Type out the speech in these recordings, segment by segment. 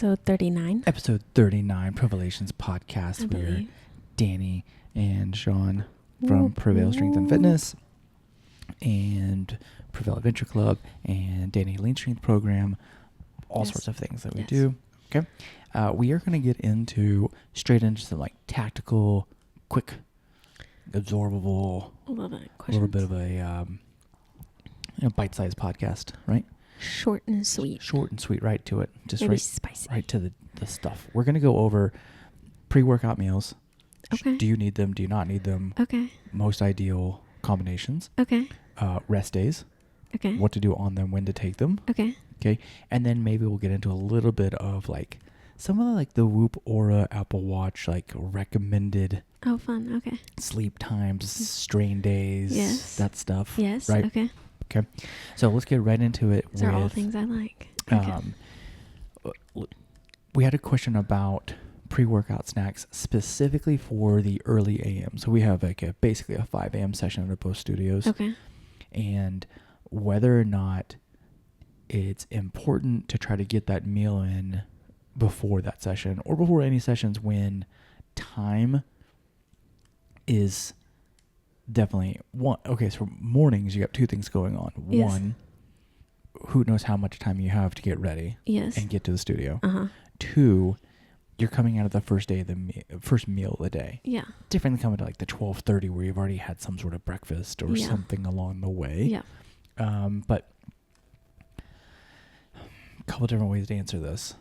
Episode 39. Episode 39, Prevelations Podcast. We're Danny and Sean from Prevail Strength and Fitness and Prevail Adventure Club and Danny Lean Strength Program. All sorts of things that we do. Okay. We are going to get straight into some like tactical, quick, absorbable, a little bit of a bite-sized podcast, right? Short and sweet, right to it. Just maybe spicy. Right to the stuff. We're going to go over pre-workout meals. Okay. Do you need them? Do you not need them? Okay. Most ideal combinations. Okay. Rest days. Okay. What to do on them, when to take them. Okay. Okay. And then maybe we'll get into a little bit of like some of the, like the Whoop Aura Apple Watch, like recommended. Oh, fun. Okay. Sleep times, strain days. Yes. That stuff. Yes. Right. Okay. Okay. So let's get right into it. These are all things I like. Okay. We had a question about pre-workout snacks specifically for the early AM. So we have like basically a 5 a.m. session at both studios. Okay. And whether or not it's important to try to get that meal in before that session or before any sessions when time is definitely one. Okay, so mornings you got two things going on. Yes. One, who knows how much time you have to get ready and get to the studio. Uh-huh. Two, you're coming out of the first day of first meal of the day. Yeah. Different than coming to like the 12:30 where you've already had some sort of breakfast or something along the way. Yeah. But a couple different ways to answer this.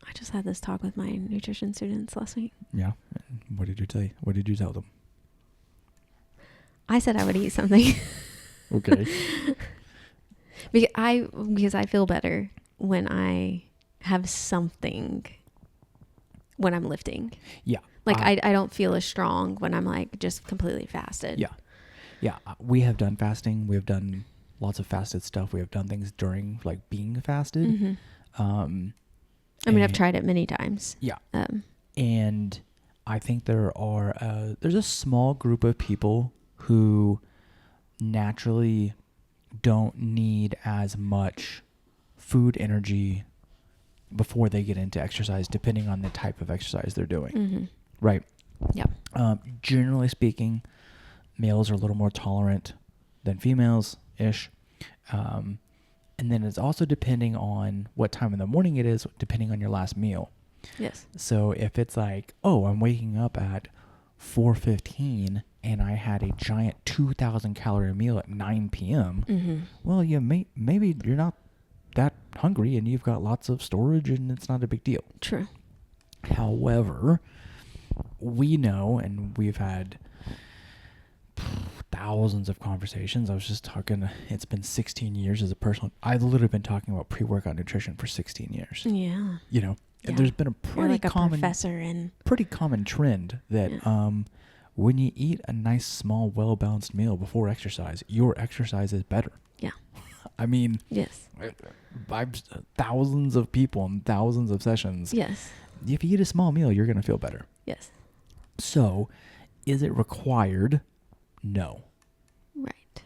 I just had this talk with my nutrition students last week. Yeah. What did you tell you? What did you tell them? I said I would eat something. Okay. because I feel better when I have something when I'm lifting. Yeah. Like I don't feel as strong when I'm like just completely fasted. Yeah. Yeah. We have done fasting. We have done lots of fasted stuff. We have done things during like being fasted. Mm-hmm. I've tried it many times. Yeah. And I think there's a small group of people who naturally don't need as much food energy before they get into exercise, depending on the type of exercise they're doing. Mm-hmm. Right. Yeah. Generally speaking, males are a little more tolerant than females-ish. And then it's also depending on what time in the morning it is, depending on your last meal. Yes. So if it's like, oh, I'm waking up at 4:15 and I had a giant 2,000 calorie meal at 9 p.m. Mm-hmm. Well, maybe you're not that hungry and you've got lots of storage and it's not a big deal. True. However, we know, and we've had thousands of conversations. I was just talking, it's been 16 years as a personal, I've literally been talking about pre-workout nutrition for 16 years. Yeah. You know, and there's been a pretty common trend that when you eat a nice, small, well-balanced meal before exercise, your exercise is better. Yeah. I mean, yes. Thousands of people and thousands of sessions. Yes. If you eat a small meal, you're going to feel better. Yes. So, is it required? No. Right.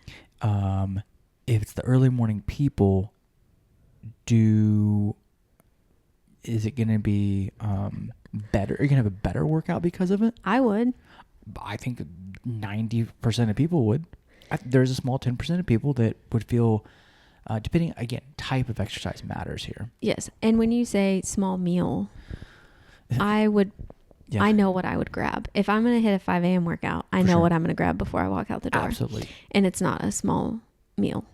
If it's the early morning people, is it going to be better? Are you going to have a better workout because of it? I would. I think 90% of people would. There's a small 10% of people that would feel, depending, again, type of exercise matters here. Yes. And when you say small meal, I would, I know what I would grab. If I'm going to hit a 5 a.m. workout, I know what I'm going to grab before I walk out the door. Absolutely. And it's not a small meal.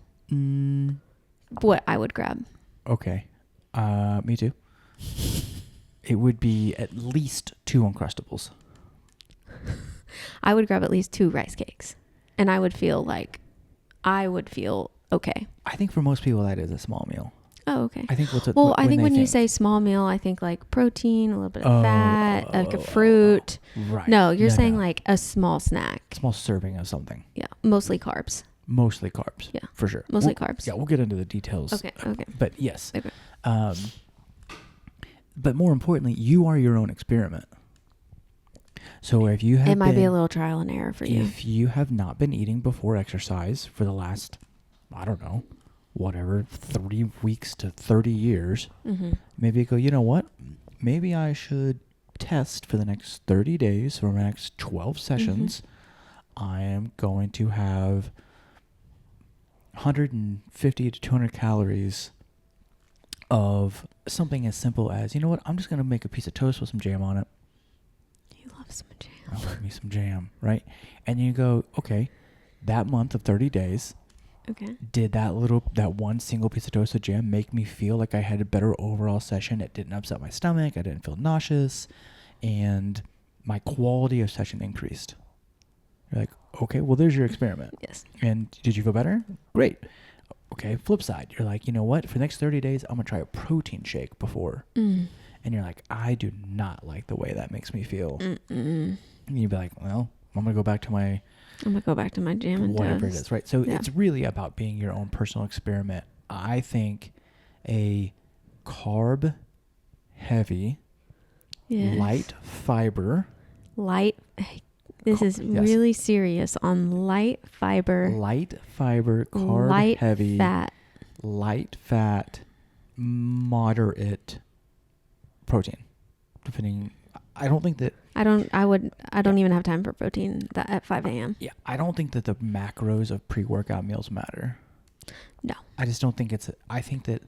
What I would grab. Okay. Me too. It would be at least 2 Uncrustables. I would grab at least 2 rice cakes. And I would feel okay. I think for most people that is a small meal. Oh, okay. I think I think when you say small meal, I think like protein, a little bit of fat, like a fruit. Right. No, you're saying like a small snack. Small serving of something. Yeah. Mostly carbs. Yeah. For sure. Mostly carbs. Yeah, we'll get into the details. Okay. But yes. Okay. But more importantly, you are your own experiment. So if you have it might be a little trial and error for you. If you have not been eating before exercise for the last, I don't know, whatever, 3 weeks to 30 years, maybe you go, you know what? maybe I should test for the next 30 days, for my next 12 sessions. I am going to have 150 to 200 calories of something as simple as, you know what, I'm just going to make a piece of toast with some jam on it. You love some jam. I love me some jam, right? And you go, okay, that month of 30 days, okay, did that one single piece of toast with jam make me feel like I had a better overall session? It didn't upset my stomach. I didn't feel nauseous. And my quality of session increased. You're like, okay, well, there's your experiment. Yes. And did you feel better? Great. Okay, flip side. You're like, you know what? For the next 30 days, I'm going to try a protein shake before. And you're like, I do not like the way that makes me feel. And you'd be like, well, I'm going to go back to my jam and whatever toast. it is, right? So it's really about being your own personal experiment. I think a carb heavy, light fiber. This is really serious on light fiber, carb light heavy, fat, light fat, moderate protein. Depending, I don't think that I don't even have time for protein that at 5 a.m. Yeah, I don't think that the macros of pre-workout meals matter. No, I just don't think I think that.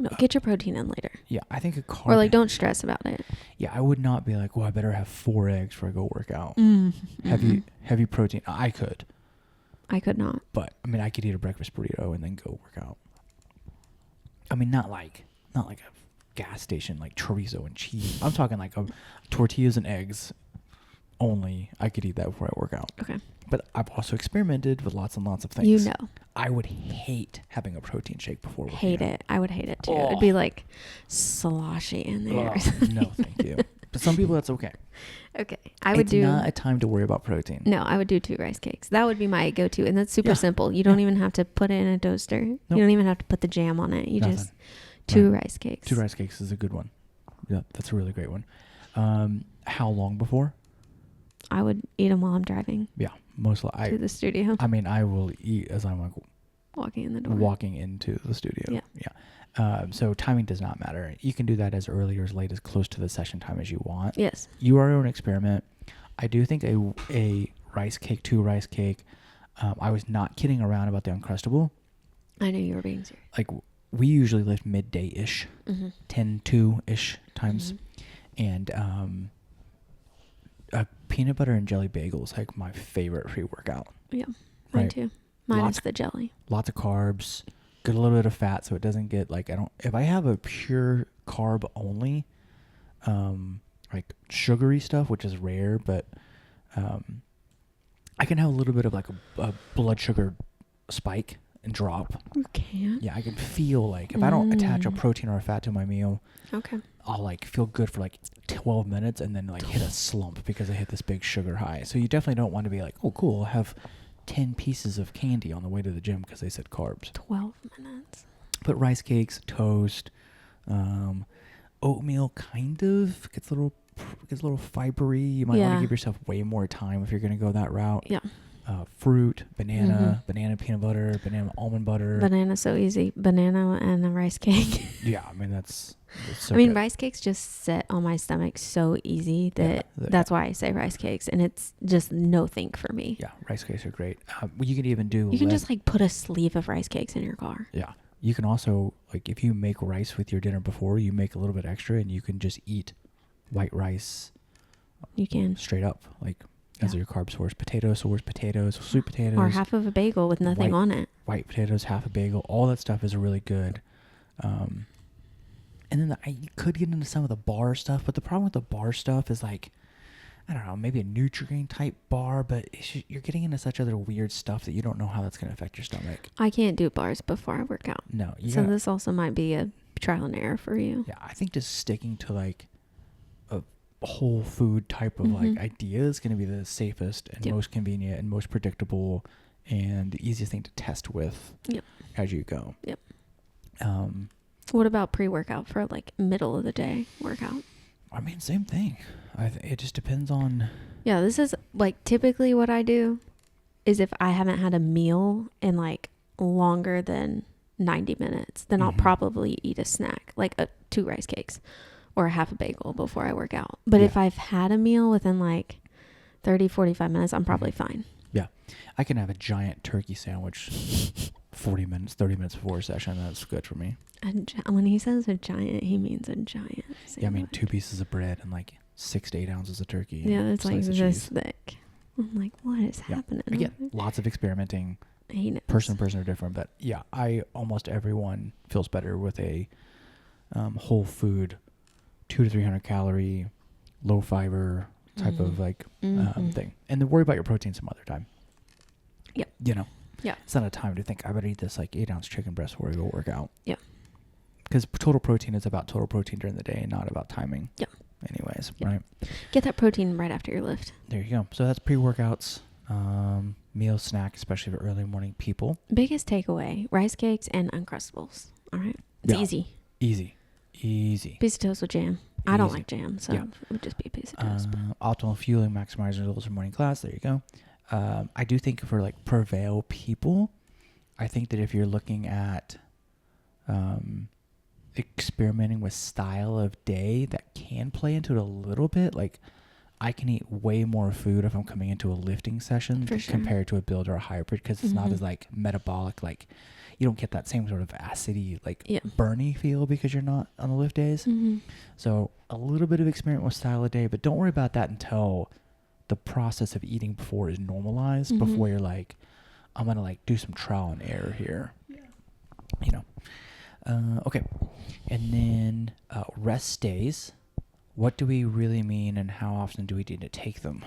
No, get your protein in later. Yeah, I think a carb. Or like, don't stress about it. Yeah, I would not be like, well, I better have 4 eggs before I go work out. Heavy protein. I could not. But I mean, I could eat a breakfast burrito and then go work out. I mean, not like a gas station like chorizo and cheese. I'm talking like tortillas and eggs only. I could eat that before I work out. Okay. But I've also experimented with lots and lots of things. You know. I would hate having a protein shake before working Hate out. it. I would hate it too. It'd be like sloshy in there. No, thank you. But some people, that's okay. Okay. It's not a time to worry about protein. No, I would do 2 rice cakes. That would be my go-to. And that's super simple. You don't even have to put it in a toaster. Nope. You don't even have to put the jam on it. You just 2 rice cakes. 2 rice cakes is a good one. Yeah, that's a really great one. How long before? I would eat them while I'm driving. Yeah, mostly to the studio. I mean, I will eat as I'm like walking in the door. Walking into the studio. Yeah. So timing does not matter. You can do that as early or as late, as close to the session time as you want. Yes. You are your own experiment. I do think a rice cake, 2 rice cake. I was not kidding around about the Uncrustable. I knew you were being serious. Like, we usually lift midday-ish, 10-2-ish times. And a peanut butter and jelly bagel is like my favorite pre-workout. Yeah, mine too. Minus the jelly. Lots of carbs, get a little bit of fat so it doesn't get like, if I have a pure carb only, like sugary stuff, which is rare, but I can have a little bit of like a blood sugar spike and drop. You can? Yeah, I can feel like if I don't attach a protein or a fat to my meal, I'll like feel good for like 12 minutes and then like hit a slump because I hit this big sugar high. So you definitely don't want to be like, oh cool, I'll have 10 pieces of candy on the way to the gym because they said carbs. 12 minutes. But rice cakes, toast, oatmeal kind of gets a little fibery. You might want to give yourself way more time if you're going to go that route. Yeah. Fruit, banana peanut butter, banana almond butter. Banana so easy. Banana and a rice cake. Yeah, I mean that's so good. Rice cakes just sit on my stomach so easy that that's why I say rice cakes, and it's just no think for me. Yeah, rice cakes are great. You can even do. You can just like put a sleeve of rice cakes in your car. Yeah, you can also like if you make rice with your dinner before, you make a little bit extra, and you can just eat white rice. You can straight up like. As your carb source, potatoes, sweet potatoes. Or half of a bagel with nothing on it. White potatoes, half a bagel. All that stuff is really good. And then you could get into some of the bar stuff, but the problem with the bar stuff is like, I don't know, maybe a Nutri-Grain type bar, but you're getting into such other weird stuff that you don't know how that's going to affect your stomach. I can't do bars before I work out. No. This also might be a trial and error for you. Yeah, I think just sticking to like whole food type of like idea is going to be the safest and most convenient and most predictable and the easiest thing to test with as you go. Yep. What about pre-workout for like middle of the day workout? I mean, same thing. It just depends on. Yeah, this is like typically what I do is if I haven't had a meal in like longer than 90 minutes, then I'll probably eat a snack, like 2 rice cakes. or half a bagel before I work out. But if I've had a meal within like 30, 45 minutes, I'm probably fine. Yeah. I can have a giant turkey sandwich 30 minutes before a session. That's good for me. When he says a giant, he means a giant sandwich. Yeah, I mean 2 pieces of bread and like 6 to 8 ounces of turkey. Yeah, it's like this thick. I'm like, what is happening? Again, lots of experimenting. Person to person are different, but yeah, almost everyone feels better with a whole food, 200 to 300 calorie, low fiber type of like thing, and then worry about your protein some other time. Yep. You know. Yeah. It's not a time to think I better eat this like 8-ounce chicken breast before I go work out. Yeah. Because total protein is about total protein during the day, and not about timing. Yep. Anyways, right. Get that protein right after your lift. There you go. So that's pre-workouts. Meal, snack, especially for early morning people. Biggest takeaway: rice cakes and Uncrustables. All right, it's easy. Piece of toast with jam. I don't like jam, so it would just be a piece of toast. Optimal fueling, maximizing results in morning class. There you go. I do think for like Prevail people, I think that if you're looking at experimenting with style of day, that can play into it a little bit. Like, I can eat way more food if I'm coming into a lifting session compared to a build or a hybrid, because it's not as like metabolic. Like, you don't get that same sort of acidy, like burny feel because you're not on the lift days. So a little bit of experiment with style of day, but don't worry about that until the process of eating before is normalized, before you're like, I'm going to like do some trial and error here. You know? Okay. And then rest days. What do we really mean, and how often do we need to take them?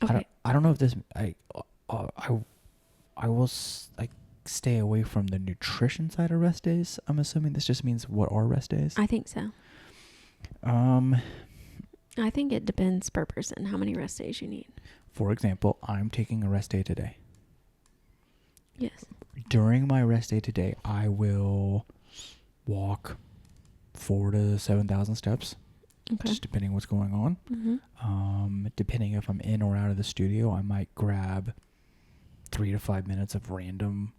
Okay. I don't know if this, I will stay away from the nutrition side of rest days. I'm assuming this just means what are rest days? I think so. I think it depends per person how many rest days you need. For example, I'm taking a rest day today. Yes. During my rest day today, I will walk 4,000 to 7,000 steps. Okay. Just depending what's going on. Depending if I'm in or out of the studio, I might grab 3 to 5 minutes of random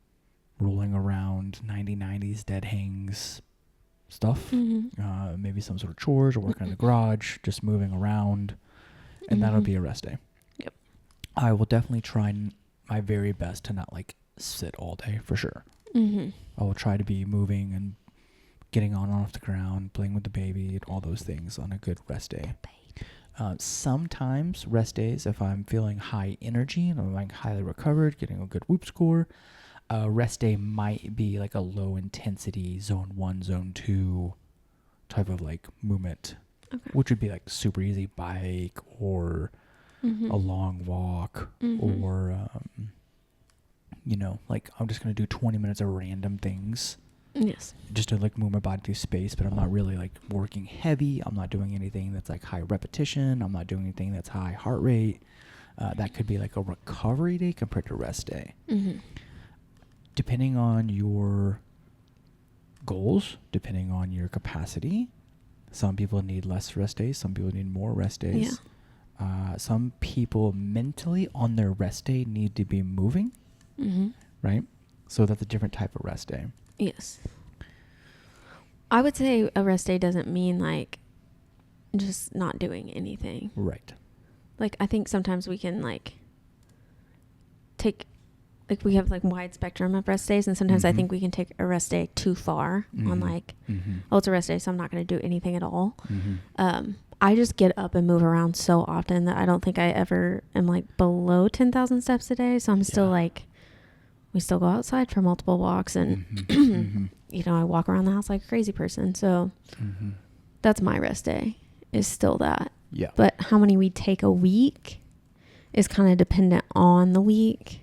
rolling around 90s dead hangs stuff. Maybe some sort of chores or working in the garage, just moving around, and that'll be a rest day. Yep. I will definitely try my very best to not like sit all day, for sure. I will try to be moving and getting on and off the ground, playing with the baby, and all those things on a good rest day. Sometimes rest days, if I'm feeling high energy and I'm like highly recovered, getting a good whoop score, rest day might be like a low intensity zone 1, zone 2 type of like movement, which would be like super easy bike or a long walk or, you know, like I'm just going to do 20 minutes of random things. Yes. Just to like move my body through space, but I'm not really like working heavy. I'm not doing anything that's like high repetition. I'm not doing anything that's high heart rate. That could be like a recovery day compared to rest day. Depending on your goals, depending on your capacity, some people need less rest days. Some people need more rest days. Some people mentally on their rest day need to be moving, right? So that's a different type of rest day. Yes. I would say a rest day doesn't mean like just not doing anything. Right. Like, I think sometimes we can like take, like we have like wide spectrum of rest days, and sometimes I think we can take a rest day too far on like, oh, it's a rest day, so I'm not going to do anything at all. I just get up and move around so often that I don't think I ever am like below 10,000 steps a day. So I'm still like, we still go outside for multiple walks, and you know, I walk around the house like a crazy person. So that's my rest day, is still that. Yeah. But how many we take a week is kind of dependent on the week.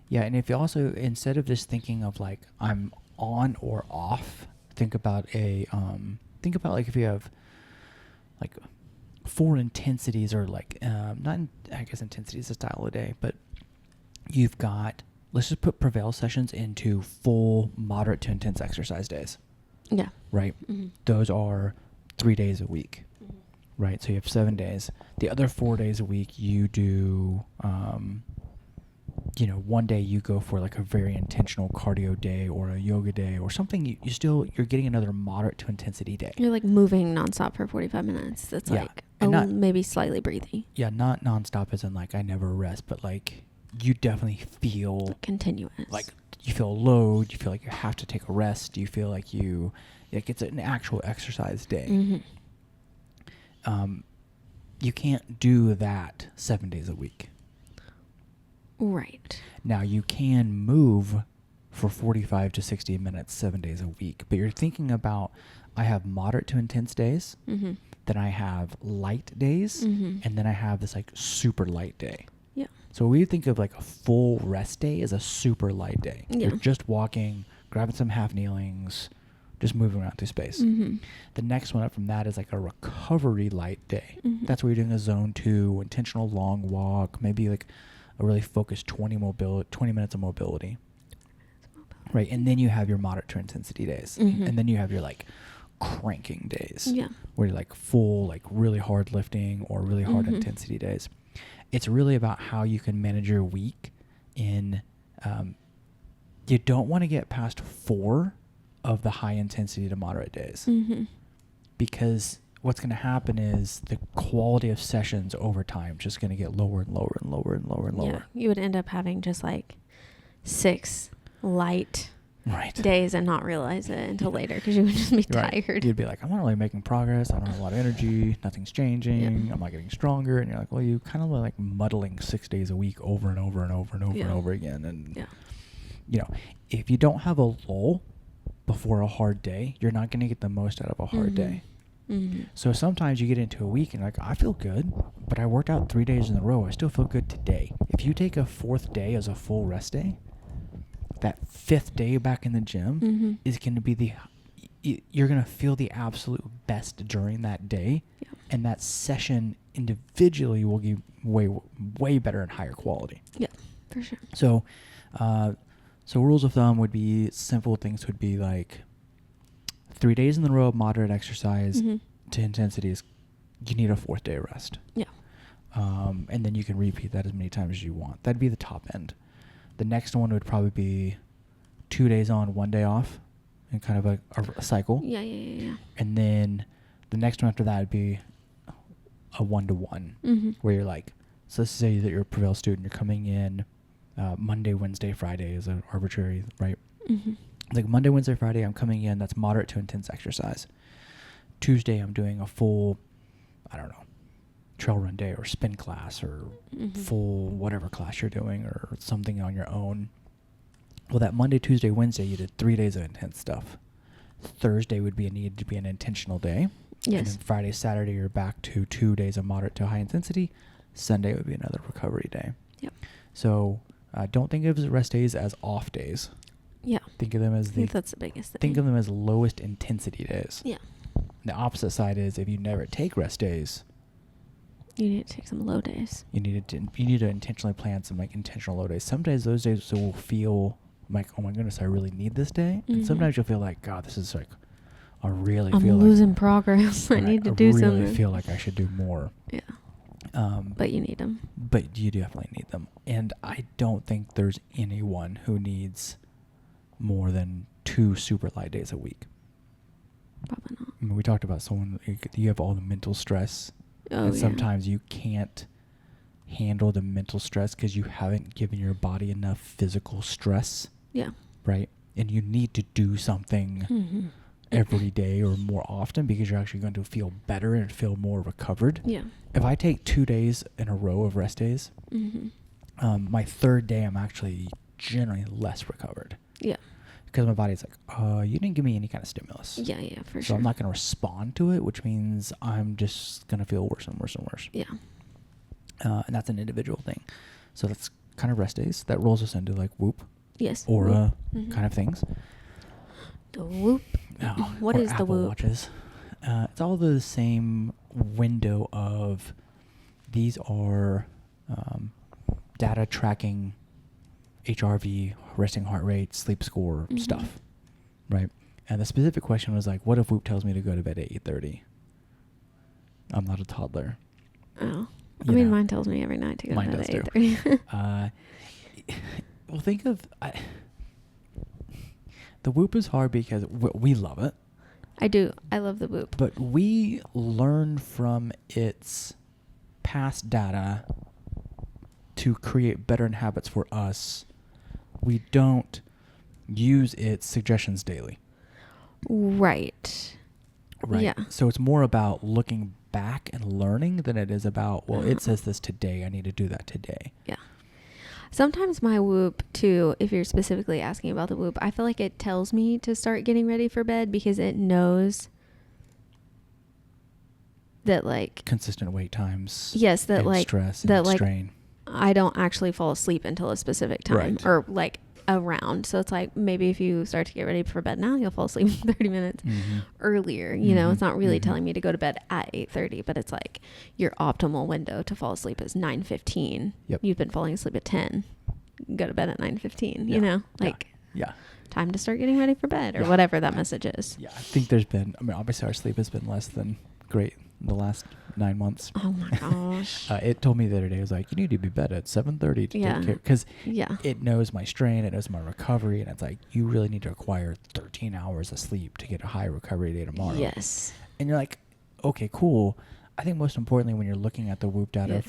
Yeah, and if you also, instead of just thinking of like I'm on or off, think about like if you have like 4 intensities, or like I guess intensity is a style of day, but you've got, let's just put Prevail sessions into full moderate to intense exercise days. Yeah. Right? Those are 3 days a week. Right? So you have 7 days. The other 4 days a week you do one day you go for like a very intentional cardio day or a yoga day or something, you're getting another moderate to intensity day. You're like moving nonstop for 45 minutes. That's like, maybe slightly breathing. Yeah, not nonstop as in like I never rest, but like you definitely feel continuous. Like you feel a load, you feel like you have to take a rest, you feel like it's an actual exercise day. Mm-hmm. You can't do that 7 days a week. Right. Now you can move for 45 to 60 minutes 7 days a week, but you're thinking about, I have moderate to intense days, mm-hmm. then I have light days, mm-hmm. and then I have this like super light day. Yeah. So we think of like a full rest day as a super light day. Yeah. You're just walking, grabbing some half kneelings, just moving around through space. Mm-hmm. The next one up from that is like a recovery light day. Mm-hmm. That's where you're doing a zone 2, intentional long walk, maybe like a really focused 20 minutes of mobility. Right. And then you have your moderate to intensity days. Mm-hmm. And then you have your like cranking days. Yeah. Where you're like full, like really hard lifting or really hard mm-hmm. intensity days. It's really about how you can manage your week in, you don't want to get past 4 of the high intensity to moderate days. Mm-hmm. Because what's going to happen is the quality of sessions over time just going to get lower and lower and lower and lower and lower. Yeah. You would end up having just like 6 light right. days and not realize it until later because you would just be tired. You'd be like, I'm not really making progress. I don't have a lot of energy. Nothing's changing. Yeah. I'm not getting stronger. And you're like, well, you kind of like muddling 6 days a week over and over and over and over and over again. And, if you don't have a lull before a hard day, you're not going to get the most out of a hard mm-hmm. day. Mm-hmm. So sometimes you get into a week and like, I feel good, but I worked out 3 days in a row. I still feel good today. If you take a 4th day as a full rest day, that 5th day back in the gym mm-hmm. is going to be you're going to feel the absolute best during that day. Yeah. And that session individually will give way, way better and higher quality. Yeah, for sure. So rules of thumb would be, simple things would be like 3 days in a row of moderate exercise mm-hmm. to intensities, you need a 4th day of rest. Yeah. And then you can repeat that as many times as you want. That'd be the top end. The next one would probably be 2 days on, 1 day off, and kind of a cycle. Yeah. And then the next one after that would be a 1-to-1, mm-hmm. where you're like, so let's say that you're a Prevail student, you're coming in Monday, Wednesday, Friday is an arbitrary, right? Mm-hmm. Like Monday, Wednesday, Friday, I'm coming in, that's moderate to intense exercise. Tuesday, I'm doing a full, trail run day or spin class or mm-hmm. full whatever class you're doing or something on your own. Well, that Monday, Tuesday, Wednesday, you did 3 days of intense stuff. Thursday would needed to be an intentional day. Yes. And then Friday, Saturday, you're back to 2 days of moderate to high intensity. Sunday would be another recovery day. Yep. So don't think of rest days as off days. Yeah. Think of them as I think that's the biggest thing. Think of them as lowest intensity days. Yeah. The opposite side is if you never take rest days, you need to take some low days. You need to intentionally plan some like intentional low days. Some days those days will feel like, oh my goodness, I really need this day. Mm-hmm. And sometimes you'll feel like, God, this is like, I'm losing progress. I need to do something. I really feel like I should do more. Yeah. But you need them. But you definitely need them. And I don't think there's anyone who needs more than 2 super light days a week. Probably not. I mean, we talked about someone, you have all the mental stress. Oh, and yeah. sometimes you can't handle the mental stress because you haven't given your body enough physical stress. Yeah. Right? And you need to do something mm-hmm. every day or more often because you're actually going to feel better and feel more recovered. Yeah. If I take 2 days in a row of rest days, mm-hmm. My 3rd day I'm actually generally less recovered. Yeah. Because my body's like, you didn't give me any kind of stimulus. Yeah, for sure. So I'm not going to respond to it, which means I'm just going to feel worse and worse and worse. Yeah. And that's an individual thing. So that's kind of rest days. That rolls us into like Whoop. Yes. Aura mm-hmm. kind of things. The Whoop. What is Apple the Whoop? Watches. It's all the same window of these are data tracking HRV, resting heart rate, sleep score mm-hmm. stuff, right? And the specific question was like, what if Whoop tells me to go to bed at 8:30? I'm not a toddler. Oh. I mean, mine tells me every night to go to bed at 8:30. well, think of the Whoop is hard because we love it. I do. I love the Whoop. But we learn from its past data to create better habits for us. We don't use its suggestions daily. Right. Right. Yeah. So it's more about looking back and learning than it is about, well, it says this today. I need to do that today. Yeah. Sometimes my Whoop, too, if you're specifically asking about the Whoop, I feel like it tells me to start getting ready for bed because it knows that, like... Consistent wait times. Yes, that, and like... stress that, and like, strain. I don't actually fall asleep until a specific time. Right. Or, like, around. So it's like, maybe if you start to get ready for bed now, you'll fall asleep 30 minutes earlier. You know, it's not really telling me to go to bed at 8:30, but it's like your optimal window to fall asleep is 9:15. Yep. You've been falling asleep at 10. Go to bed at 9:15, you know? Like, yeah. time to start getting ready for bed or whatever that message is. Yeah, I think there's been, I mean, obviously our sleep has been less than great in the last 9 months. Oh my gosh. It told me the other day, it was like, you need to be bed at 7:30 to take care. Because it knows my strain, it knows my recovery, and it's like, you really need to acquire 13 hours of sleep to get a high recovery day tomorrow. Yes. And you're like, okay, cool. I think most importantly, when you're looking at the Whoop data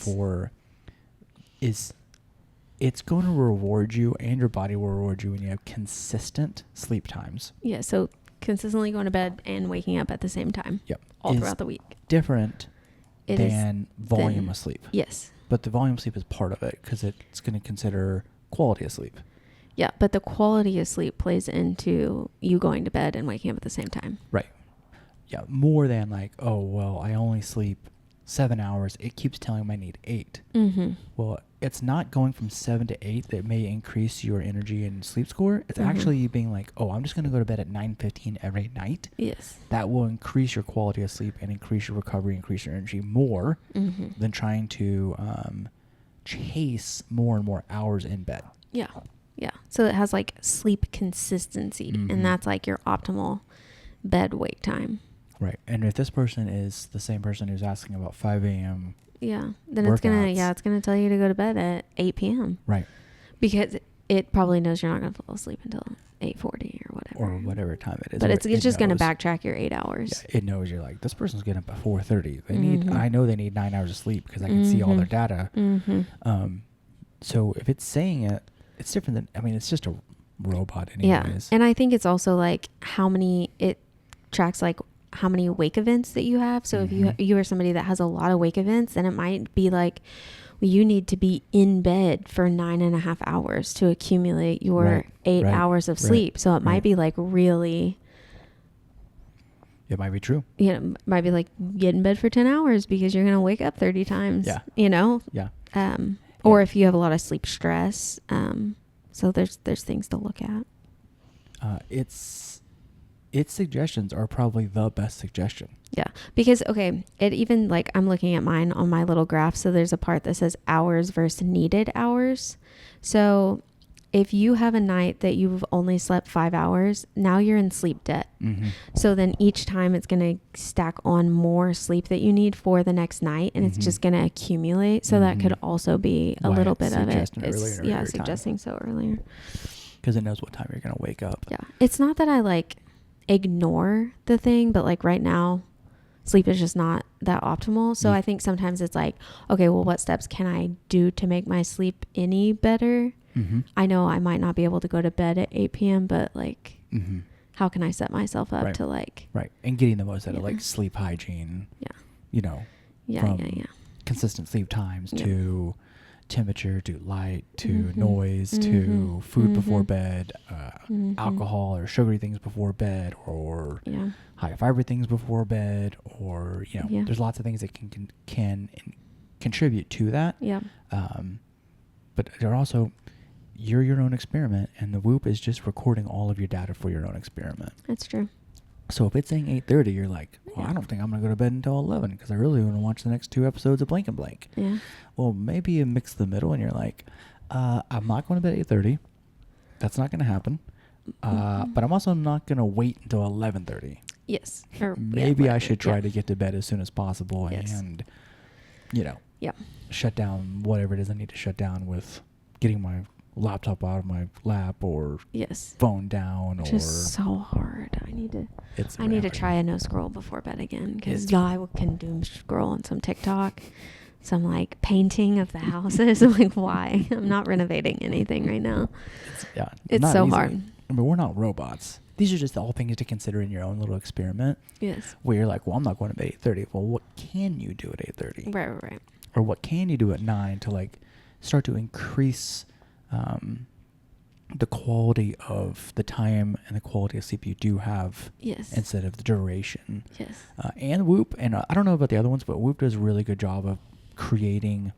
it's going to reward you, and your body will reward you when you have consistent sleep times. Yeah, so consistently going to bed and waking up at the same time. Yep. All throughout the week. Different than volume than, of sleep. Yes. But the volume of sleep is part of it because it's going to consider quality of sleep. Yeah, but the quality of sleep plays into you going to bed and waking up at the same time. Right. Yeah, more than like, oh, well, I only sleep 7 hours. It keeps telling me I need 8. Mm-hmm. Well, it's not going from 7 to 8 that may increase your energy and sleep score. It's actually you being like, oh, I'm just going to go to bed at 9:15 every night. Yes. That will increase your quality of sleep and increase your recovery, increase your energy more than trying to chase more and more hours in bed. Yeah. Yeah. So it has like sleep consistency, and that's like your optimal bed wake time. Right. And if this person is the same person who's asking about 5 a.m. Yeah. Then workouts, it's gonna tell you to go to bed at 8 p.m. Right. Because it probably knows you're not gonna fall asleep until 8:40 or whatever. Or whatever time it is. But it's just gonna knows. backtrack your 8 hours. Yeah, it knows you're like, this person's getting up at 4:30. They need. I know they need 9 hours of sleep because I can see all their data. So if it's saying it, it's different than. I mean, it's just a robot anyways. Yeah. And I think it's also like it tracks like how many wake events that you have. So if you are somebody that has a lot of wake events, then it might be like, well, you need to be in bed for 9.5 hours to accumulate your 8 hours of sleep. So it might be like really. It might be true. You know, might be like get in bed for 10 hours because you're going to wake up 30 times. Yeah. You know? Yeah. Or if you have a lot of sleep stress. So there's things to look at. Its suggestions are probably the best suggestion. Yeah. Because, okay, it even like I'm looking at mine on my little graph. So there's a part that says hours versus needed hours. So if you have a night that you've only slept 5 hours, now you're in sleep debt. So then each time it's going to stack on more sleep that you need for the next night, and it's just going to accumulate. So that could also be a little bit of it. It's, suggesting so earlier. Because it knows what time you're going to wake up. Yeah. It's not that I like ignore the thing, but like right now sleep is just not that optimal. So I think sometimes it's like, okay, well, what steps can I do to make my sleep any better? I know I might not be able to go to bed at 8 p.m., but like, how can I set myself up to like... Right. And getting the most out of like sleep hygiene. Yeah. You know. From consistent sleep times to temperature, to light, to noise, to food before bed, alcohol or sugary things before bed, or high fiber things before bed, or, you know, there's lots of things that can contribute to that. Yeah. But they're also... You're your own experiment, and the Whoop is just recording all of your data for your own experiment. That's true. So if it's saying 8:30, you're like, well, I don't think I'm going to go to bed until 11 because I really want to watch the next 2 episodes of Blank and Blank. Yeah. Well, maybe you mix the middle, and you're like, I'm not going to bed at 8:30. That's not going to happen. But I'm also not going to wait until 11:30. Yes. Or maybe I should try to get to bed as soon as possible and, you know, shut down whatever it is I need to shut down with getting my laptop out of my lap or Yes. phone down, Which or is so hard. I need to hard. try a no scroll before bed again, because It's- I can doom scroll on some TikTok, some like painting of the houses. I'm like, why? I'm not renovating anything right now. It's not so easy. hard. But we're not robots. These are just all things to consider in your own little experiment. Yes. Where you're like, well, I'm not going to bed at 8:30. Well, what can you do at 8:30? Right. Or what can you do at 9 to like start to increase the quality of the time and the quality of sleep you do have, Yes. instead of the duration. Yes. And Whoop, and I don't know about the other ones, but Whoop does a really good job of creating.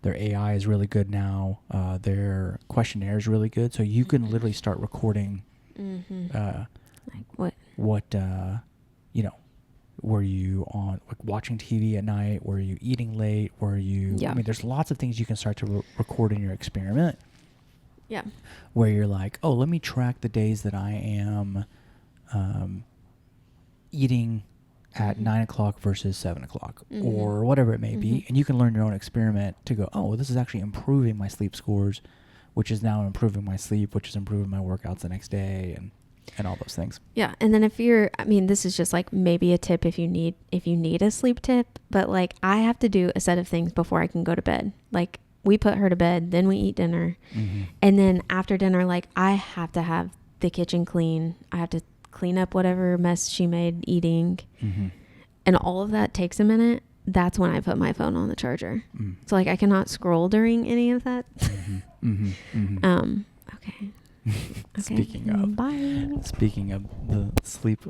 Their AI is really good now. Their questionnaire is really good, so you can literally start recording. Like what? Were you on like watching TV at night? Were you eating late? Were you? Yeah. I mean, there's lots of things you can start to record in your experiment. Yeah. Where you're like, oh, let me track the days that I am eating at 9 o'clock versus 7 o'clock, or whatever it may be. And you can learn your own experiment to go, oh, this is actually improving my sleep scores, which is now improving my sleep, which is improving my workouts the next day, and all those things. Yeah. And then this is just like maybe a tip if you need a sleep tip, but like I have to do a set of things before I can go to bed. Like we put her to bed, then we eat dinner. And then after dinner, like I have to have the kitchen clean. I have to clean up whatever mess she made eating. And all of that takes a minute. That's when I put my phone on the charger. So like I cannot scroll during any of that. Okay. Speaking of Bye. the sleep,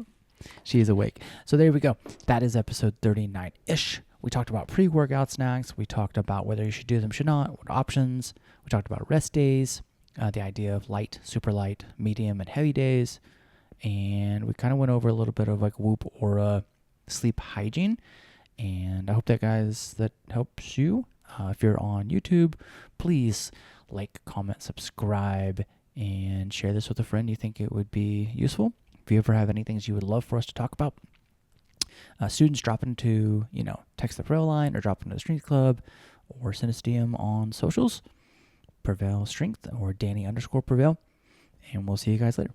she is awake. So there we go. That is episode 39-ish. We talked about pre-workout snacks. We talked about whether you should do them, should not, what options. We talked about rest days, the idea of light, super light, medium, and heavy days. And we kind of went over a little bit of like Whoop Aura sleep hygiene. And I hope that helps you. If you're on YouTube, please like, comment, subscribe, and share this with a friend you think it would be useful. If you ever have any things you would love for us to talk about, students, drop into, text the Prevail line or drop into the Strength Club or send us DM on socials, Prevail Strength or Danny _Prevail. And we'll see you guys later.